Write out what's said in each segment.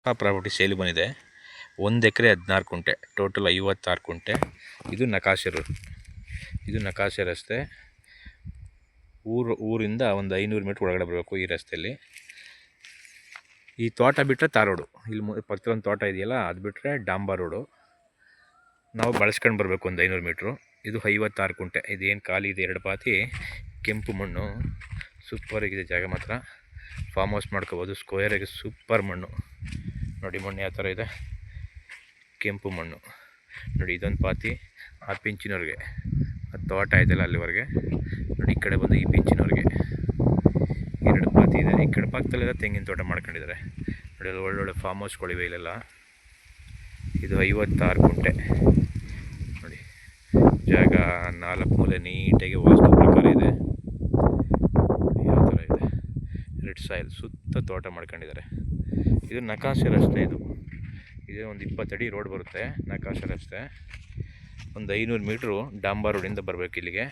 ಆ property sale ಬಂದಿದೆ. 1 ಎಕರೆ 16 ಕುಂಟೆ, ಟೋಟಲ್ 56 ಕುಂಟೆ. ಇದು ನಕಾಶೆ ರಸ್ತೆ. ಊರಿಂದ ಒಂದು 500 ಮೀಟ್ರ್ ಒಳಗಡೆ ಬರಬೇಕು ಈ ರಸ್ತೆಯಲ್ಲಿ. ಈ ತೋಟ ಬಿಟ್ಟರೆ ತಾರ್ ರೋಡು, ಇಲ್ಲಿ ಪಕ್ಕದೊಂದು ತೋಟ ಇದೆಯಲ್ಲ ಅದು ಬಿಟ್ಟರೆ ಡಾಂಬರ್ ರೋಡು. ನಾವು ಬಳಸ್ಕೊಂಡು ಬರಬೇಕು ಒಂದು 500 ಮೀಟ್ರು. ಇದು 56 ಕುಂಟೆ. ಇದೇನು ಖಾಲಿ ಇದೆ 2 ಪಾತಿ, ಕೆಂಪು ಮಣ್ಣು, ಸೂಪರಾಗಿದೆ ಜಾಗ ಮಾತ್ರ. ಫಾರ್ಮ್ ಹೌಸ್ ಮಾಡ್ಕೋಬೋದು. ಸ್ಕ್ವೇರಾಗಿ ಸೂಪರ್ ಮಣ್ಣು ನೋಡಿ, ಮಣ್ಣು ಯಾವ ಥರ ಇದೆ, ಕೆಂಪು ಮಣ್ಣು ನೋಡಿ. ಇದೊಂದು ಪಾತಿ ಆ ಪಿಂಚಿನವ್ರಿಗೆ, ಆ ತೋಟ ಇದೆಯಲ್ಲ ಅಲ್ಲಿವರೆಗೆ ನೋಡಿ. ಈ ಕಡೆ ಬಂದು ಈ ಪಿಂಚಿನವ್ರಿಗೆ 2 ಪಾತಿ ಇದೆ. ಈ ಕಡೆ ಪಕ್ಕದಲ್ಲೆಲ್ಲ ತೆಂಗಿನ ತೋಟ ಮಾಡ್ಕೊಂಡಿದ್ದಾರೆ ನೋಡಿ. ಅಲ್ಲಿ ಒಳ್ಳೊಳ್ಳೆ ಫಾರ್ಮ್ ಹೌಸ್ಗಳಿವೆ ಇಲ್ಲೆಲ್ಲ. ಇದು 56 ಕುಂಟೆ ನೋಡಿ. ಜಾಗ 4 ಮೂಲೆ ನೀಟಾಗಿ ವಾಸ್ತು ಪ್ರಕಾರ ಇದೆ. ಯಾವ ಥರ ಇದೆ, ರೆಡ್ ಸಾಯಿಲ್ ಸುತ್ತ ತೋಟ ಮಾಡ್ಕೊಂಡಿದ್ದಾರೆ. ಇದು ನಕಾಶೆ ರಸ್ತೆ. ಇದು ಒಂದು 20 ಅಡಿ ರೋಡ್ ಬರುತ್ತೆ, ನಕಾಶೆ ರಸ್ತೆ. ಒಂದು 500 ಮೀಟ್ರು ಡಾಂಬರ್ ರೋಡಿಂದ ಬರಬೇಕು ಇಲ್ಲಿಗೆ.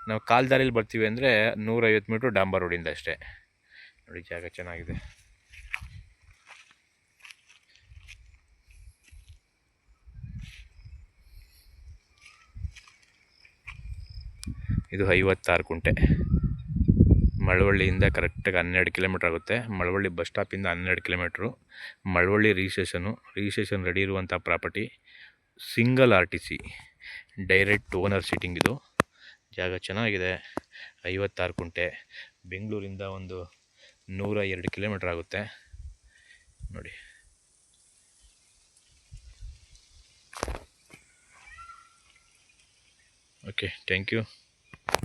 ನಾವು ಕಾಲ್ದಾರಿಯಲ್ಲಿ ಬರ್ತೀವಿ ಅಂದರೆ 150 ಮೀಟ್ರು ಡಾಂಬರ್ ರೋಡಿಂದ ಅಷ್ಟೇ ನೋಡಿ. ಜಾಗ ಚೆನ್ನಾಗಿದೆ. ಇದು 56 ಕುಂಟೆ. ಮಳವಳ್ಳಿಯಿಂದ ಕರೆಕ್ಟಾಗಿ 12 ಕಿಲೋಮೀಟ್ರ್ ಆಗುತ್ತೆ. ಮಳವಳ್ಳಿ ಬಸ್ ಸ್ಟಾಪಿಂದ 12 ಕಿಲೋಮೀಟ್ರು. ಮಳವಳ್ಳಿ ರಿಜಿಸ್ಟ್ರೇಷನ್ ರೆಡಿ ಇರುವಂಥ property. Single RTC, direct owner seating. ಇದು ಜಾಗ ಚೆನ್ನಾಗಿದೆ. 56 ಕುಂಟೆ. ಬೆಂಗಳೂರಿಂದ ಒಂದು 102 ಕಿಲೋಮೀಟ್ರ್ ಆಗುತ್ತೆ ನೋಡಿ. Okay, thank you.